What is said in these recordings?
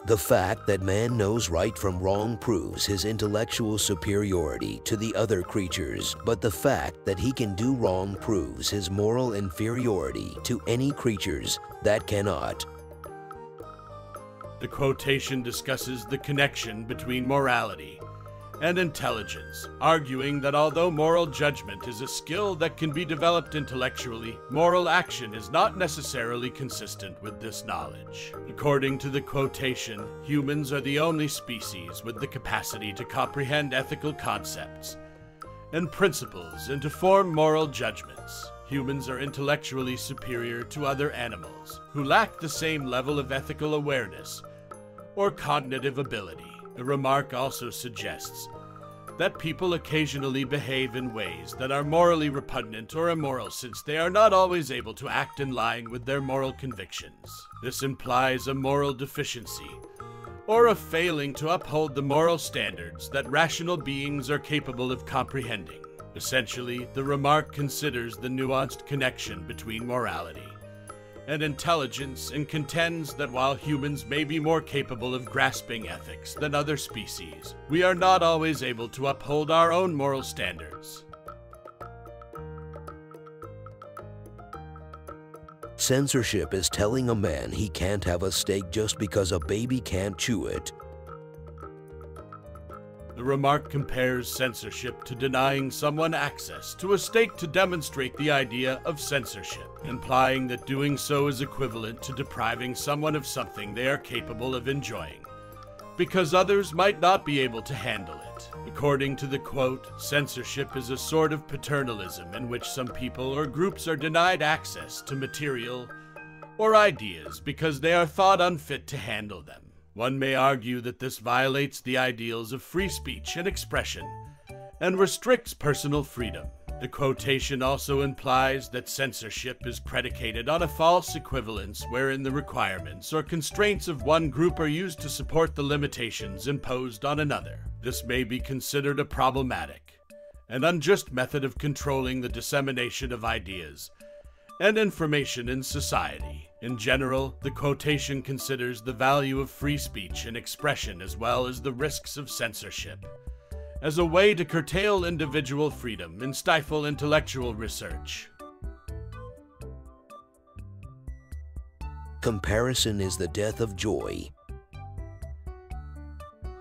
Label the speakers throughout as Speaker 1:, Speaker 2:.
Speaker 1: The fact that man knows right from wrong proves his intellectual superiority to the other creatures, but the fact that he can do wrong proves his moral inferiority to any creatures that cannot.
Speaker 2: The quotation discusses the connection between morality and intelligence, arguing that although moral judgment is a skill that can be developed intellectually, moral action is not necessarily consistent with this knowledge. According to the quotation, humans are the only species with the capacity to comprehend ethical concepts and principles and to form moral judgments. Humans are intellectually superior to other animals who lack the same level of ethical awareness or cognitive ability. The remark also suggests that people occasionally behave in ways that are morally repugnant or immoral since they are not always able to act in line with their moral convictions. This implies a moral deficiency or a failing to uphold the moral standards that rational beings are capable of comprehending. Essentially, the remark considers the nuanced connection between morality and intelligence and contends that while humans may be more capable of grasping ethics than other species, we are not always able to uphold our own moral standards.
Speaker 1: Censorship is telling a man he can't have a steak just because a baby can't chew it.
Speaker 2: The remark compares censorship to denying someone access to a steak to demonstrate the idea of censorship, implying that doing so is equivalent to depriving someone of something they are capable of enjoying, because others might not be able to handle it. According to the quote, censorship is a sort of paternalism in which some people or groups are denied access to material or ideas because they are thought unfit to handle them. One may argue that this violates the ideals of free speech and expression and restricts personal freedom. The quotation also implies that censorship is predicated on a false equivalence wherein the requirements or constraints of one group are used to support the limitations imposed on another. This may be considered a problematic and unjust method of controlling the dissemination of ideas and information in society. In general, the quotation considers the value of free speech and expression as well as the risks of censorship as a way to curtail individual freedom and stifle intellectual research.
Speaker 1: Comparison is the death of joy.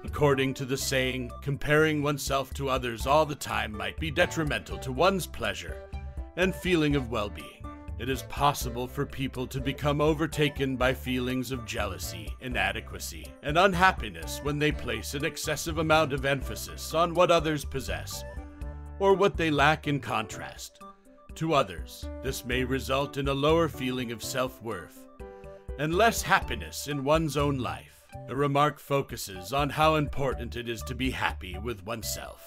Speaker 2: According to the saying, comparing oneself to others all the time might be detrimental to one's pleasure and feeling of well-being. It is possible for people to become overtaken by feelings of jealousy, inadequacy, and unhappiness when they place an excessive amount of emphasis on what others possess or what they lack in contrast to others. This may result in a lower feeling of self-worth and less happiness in one's own life. The remark focuses on how important it is to be happy with oneself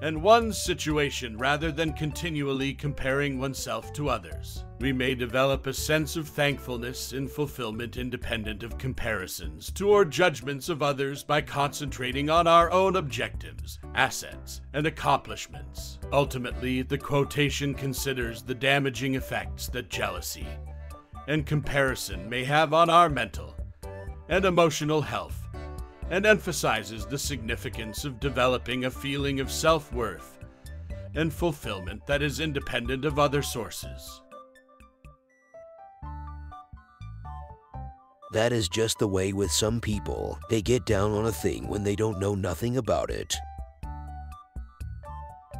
Speaker 2: and one's situation rather than continually comparing oneself to others. We may develop a sense of thankfulness and fulfillment independent of comparisons to or judgments of others by concentrating on our own objectives, assets, and accomplishments. Ultimately, the quotation considers the damaging effects that jealousy and comparison may have on our mental and emotional health, and emphasizes the significance of developing a feeling of self-worth and fulfillment that is independent of other sources.
Speaker 1: That is just the way with some people. They get down on a thing when they don't know nothing about it.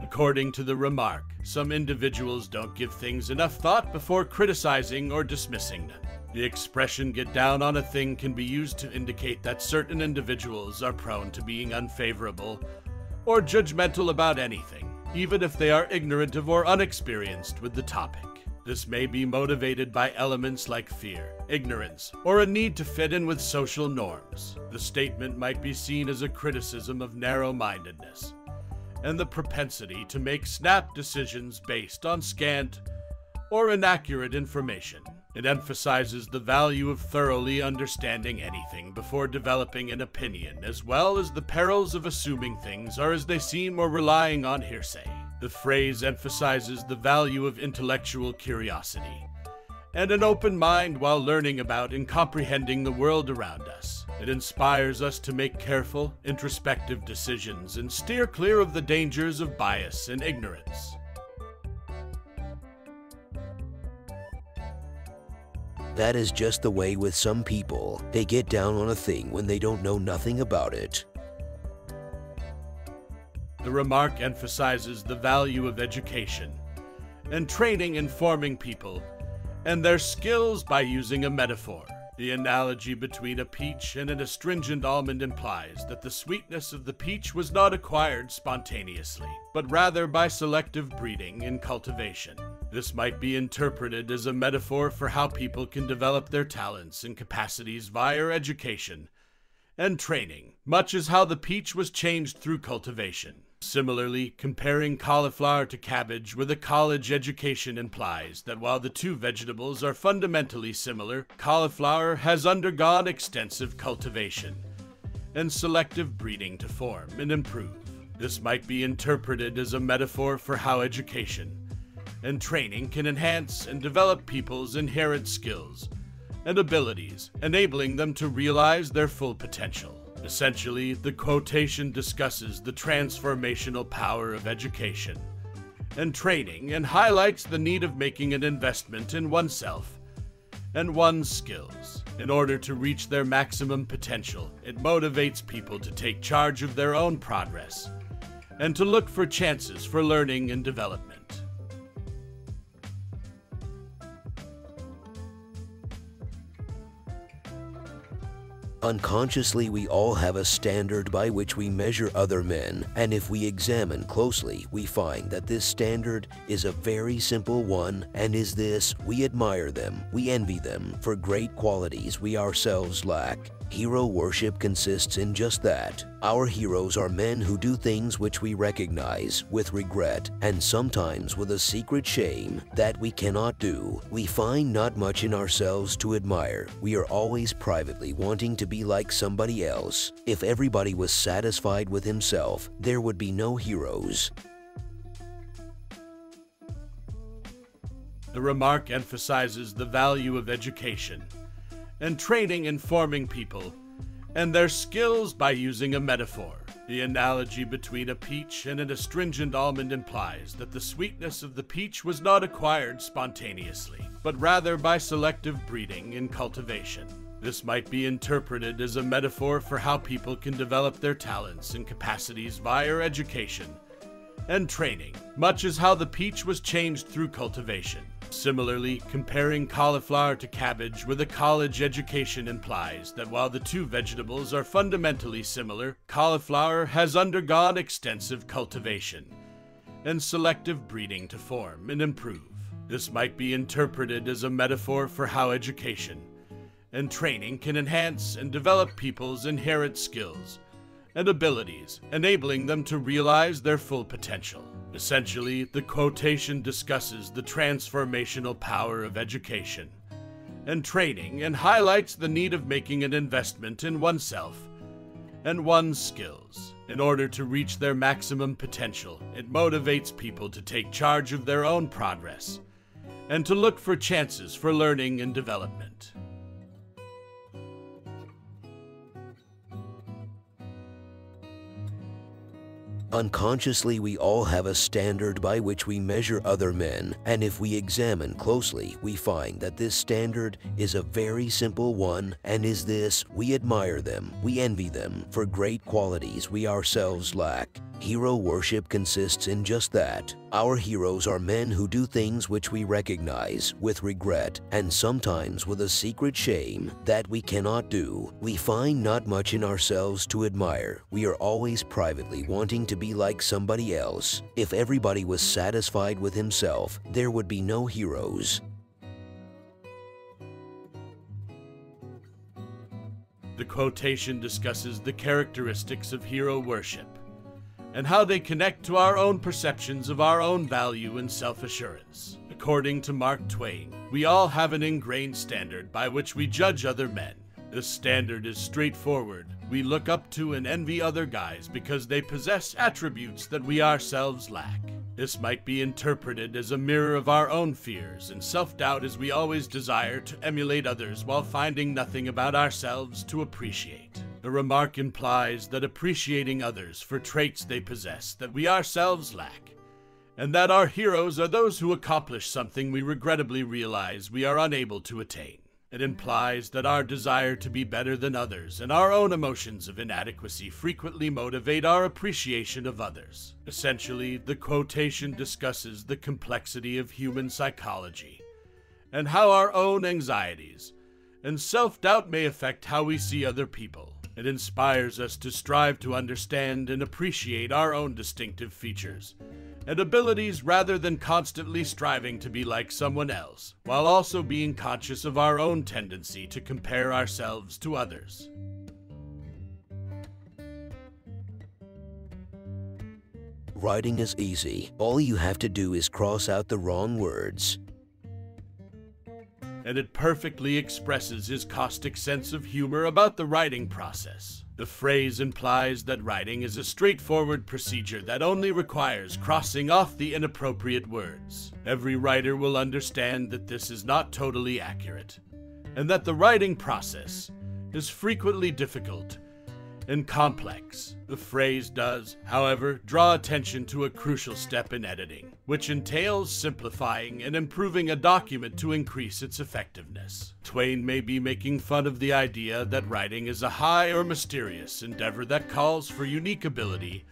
Speaker 2: According to the remark, some individuals don't give things enough thought before criticizing or dismissing them. The expression "get down on a thing" can be used to indicate that certain individuals are prone to being unfavorable or judgmental about anything, even if they are ignorant of or unexperienced with the topic. This may be motivated by elements like fear, ignorance, or a need to fit in with social norms. The statement might be seen as a criticism of narrow-mindedness and the propensity to make snap decisions based on scant or inaccurate information. It emphasizes the value of thoroughly understanding anything before developing an opinion, as well as the perils of assuming things are as they seem or relying on hearsay. The phrase emphasizes the value of intellectual curiosity and an open mind while learning about and comprehending the world around us. It inspires us to make careful, introspective decisions and steer clear of the dangers of bias and ignorance.
Speaker 1: That is just the way with some people. They get down on a thing when they don't know nothing about it.
Speaker 2: The remark emphasizes the value of education and training in forming people and their skills by using a metaphor. The analogy between a peach and an astringent almond implies that the sweetness of the peach was not acquired spontaneously, but rather by selective breeding and cultivation. This might be interpreted as a metaphor for how people can develop their talents and capacities via education and training, much as how the peach was changed through cultivation. Similarly, comparing cauliflower to cabbage with a college education implies that while the two vegetables are fundamentally similar, cauliflower has undergone extensive cultivation and selective breeding to form and improve. This might be interpreted as a metaphor for how education and training can enhance and develop people's inherent skills and abilities, enabling them to realize their full potential. Essentially, the quotation discusses the transformational power of education and training and highlights the need of making an investment in oneself and one's skills. In order to reach their maximum potential, it motivates people to take charge of their own progress and to look for chances for learning and development.
Speaker 1: Unconsciously, we all have a standard by which we measure other men, and if we examine closely, we find that this standard is a very simple one, and is this: we admire them, we envy them for great qualities we ourselves lack. Hero worship consists in just that. Our heroes are men who do things which we recognize with regret and sometimes with a secret shame that we cannot do. We find not much in ourselves to admire. We are always privately wanting to be like somebody else. If everybody was satisfied with himself, there would be no heroes.
Speaker 2: The remark emphasizes the value of education and training in forming people and their skills by using a metaphor. The analogy between a peach and an astringent almond implies that the sweetness of the peach was not acquired spontaneously, but rather by selective breeding and cultivation. This might be interpreted as a metaphor for how people can develop their talents and capacities via education and training, much as how the peach was changed through cultivation. Similarly, comparing cauliflower to cabbage with a college education implies that while the two vegetables are fundamentally similar, cauliflower has undergone extensive cultivation and selective breeding to form and improve. This might be interpreted as a metaphor for how education and training can enhance and develop people's inherent skills and abilities, enabling them to realize their full potential. Essentially, the quotation discusses the transformational power of education and training and highlights the need of making an investment in oneself and one's skills. In order to reach their maximum potential, it motivates people to take charge of their own progress and to look for chances for learning and development.
Speaker 1: Unconsciously, we all have a standard by which we measure other men, and if we examine closely, we find that this standard is a very simple one, and is this: we admire them, we envy them for great qualities we ourselves lack. Hero worship consists in just that. Our heroes are men who do things which we recognize with regret and sometimes with a secret shame that we cannot do. We find not much in ourselves to admire. We are always privately wanting to be like somebody else. If everybody was satisfied with himself, there would be no heroes.
Speaker 2: The quotation discusses the characteristics of hero worship and how they connect to our own perceptions of our own value and self-assurance. According to Mark Twain, we all have an ingrained standard by which we judge other men. This standard is straightforward. We look up to and envy other guys because they possess attributes that we ourselves lack. This might be interpreted as a mirror of our own fears and self-doubt, as we always desire to emulate others while finding nothing about ourselves to appreciate. The remark implies that appreciating others for traits they possess that we ourselves lack, and that our heroes are those who accomplish something we regrettably realize we are unable to attain. It implies that our desire to be better than others and our own emotions of inadequacy frequently motivate our appreciation of others. Essentially, the quotation discusses the complexity of human psychology and how our own anxieties and self-doubt may affect how we see other people. It inspires us to strive to understand and appreciate our own distinctive features and abilities rather than constantly striving to be like someone else, while also being conscious of our own tendency to compare ourselves to others.
Speaker 1: Writing is easy. All you have to do is cross out the wrong words.
Speaker 2: And it perfectly expresses his caustic sense of humor about the writing process. The phrase implies that writing is a straightforward procedure that only requires crossing off the inappropriate words. Every writer will understand that this is not totally accurate, and that the writing process is frequently difficult and complex. The phrase does, however, draw attention to a crucial step in editing, which entails simplifying and improving a document to increase its effectiveness. Twain may be making fun of the idea that writing is a high or mysterious endeavor that calls for unique ability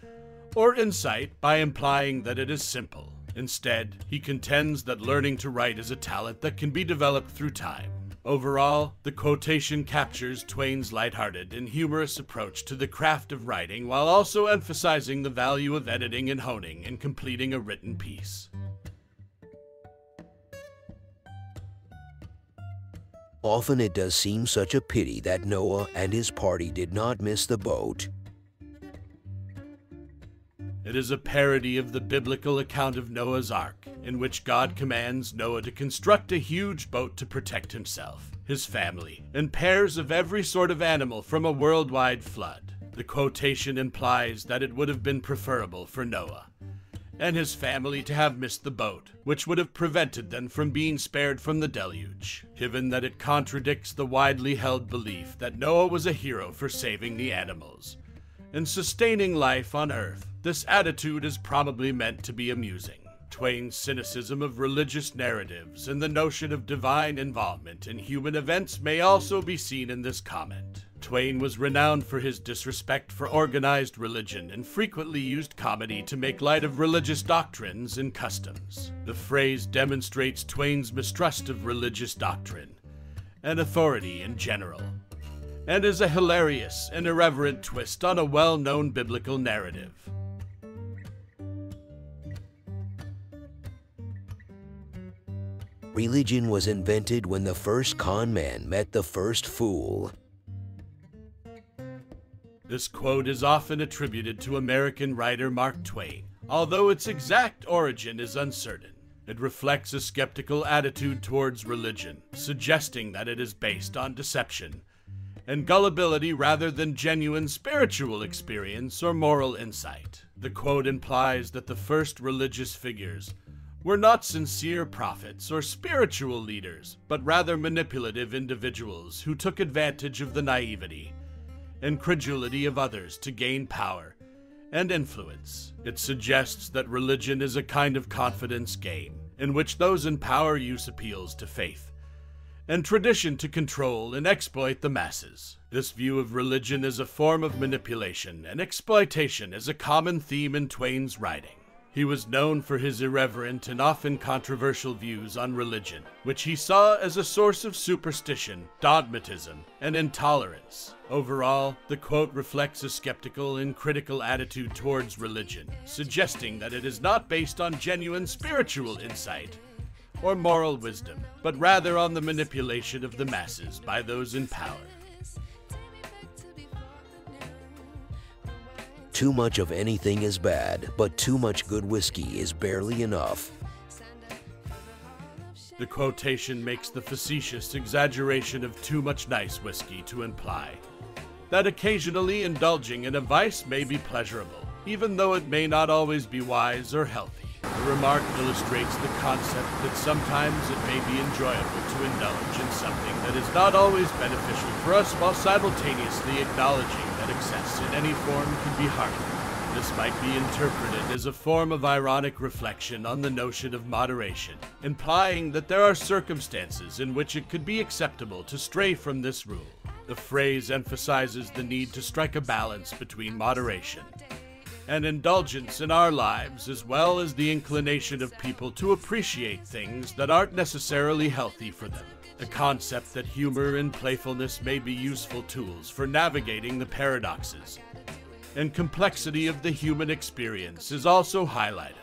Speaker 2: or insight by implying that it is simple. Instead, he contends that learning to write is a talent that can be developed through time. Overall, the quotation captures Twain's lighthearted and humorous approach to the craft of writing while also emphasizing the value of editing and honing and completing a written piece.
Speaker 1: Often it does seem such a pity that Noah and his party did not miss the boat.
Speaker 2: It is a parody of the biblical account of Noah's Ark, in which God commands Noah to construct a huge boat to protect himself, his family, and pairs of every sort of animal from a worldwide flood. The quotation implies that it would have been preferable for Noah and his family to have missed the boat, which would have prevented them from being spared from the deluge, given that it contradicts the widely held belief that Noah was a hero for saving the animals and sustaining life on Earth. This attitude is probably meant to be amusing. Twain's cynicism of religious narratives and the notion of divine involvement in human events may also be seen in this comment. Twain was renowned for his disrespect for organized religion and frequently used comedy to make light of religious doctrines and customs. The phrase demonstrates Twain's mistrust of religious doctrine and authority in general, and is a hilarious and irreverent twist on a well-known biblical narrative.
Speaker 1: Religion was invented when the first con man met the first fool.
Speaker 2: This quote is often attributed to American writer Mark Twain, although its exact origin is uncertain. It reflects a skeptical attitude towards religion, suggesting that it is based on deception and gullibility rather than genuine spiritual experience or moral insight. The quote implies that the first religious figures were not sincere prophets or spiritual leaders, but rather manipulative individuals who took advantage of the naivety and credulity of others to gain power and influence. It suggests that religion is a kind of confidence game, in which those in power use appeals to faith and tradition to control and exploit the masses. This view of religion as a form of manipulation and exploitation is a common theme in Twain's writing. He was known for his irreverent and often controversial views on religion, which he saw as a source of superstition, dogmatism, and intolerance. Overall, the quote reflects a skeptical and critical attitude towards religion, suggesting that it is not based on genuine spiritual insight or moral wisdom, but rather on the manipulation of the masses by those in power.
Speaker 1: Too much of anything is bad, but too much good whiskey is barely enough.
Speaker 2: The quotation makes the facetious exaggeration of too much nice whiskey to imply that occasionally indulging in a vice may be pleasurable, even though it may not always be wise or healthy. The remark illustrates the concept that sometimes it may be enjoyable to indulge in something that is not always beneficial for us while simultaneously acknowledging that excess in any form can be harmful. This might be interpreted as a form of ironic reflection on the notion of moderation, implying that there are circumstances in which it could be acceptable to stray from this rule. The phrase emphasizes the need to strike a balance between moderation and indulgence in our lives, as well as the inclination of people to appreciate things that aren't necessarily healthy for them. A concept that humor and playfulness may be useful tools for navigating the paradoxes and complexity of the human experience is also highlighted.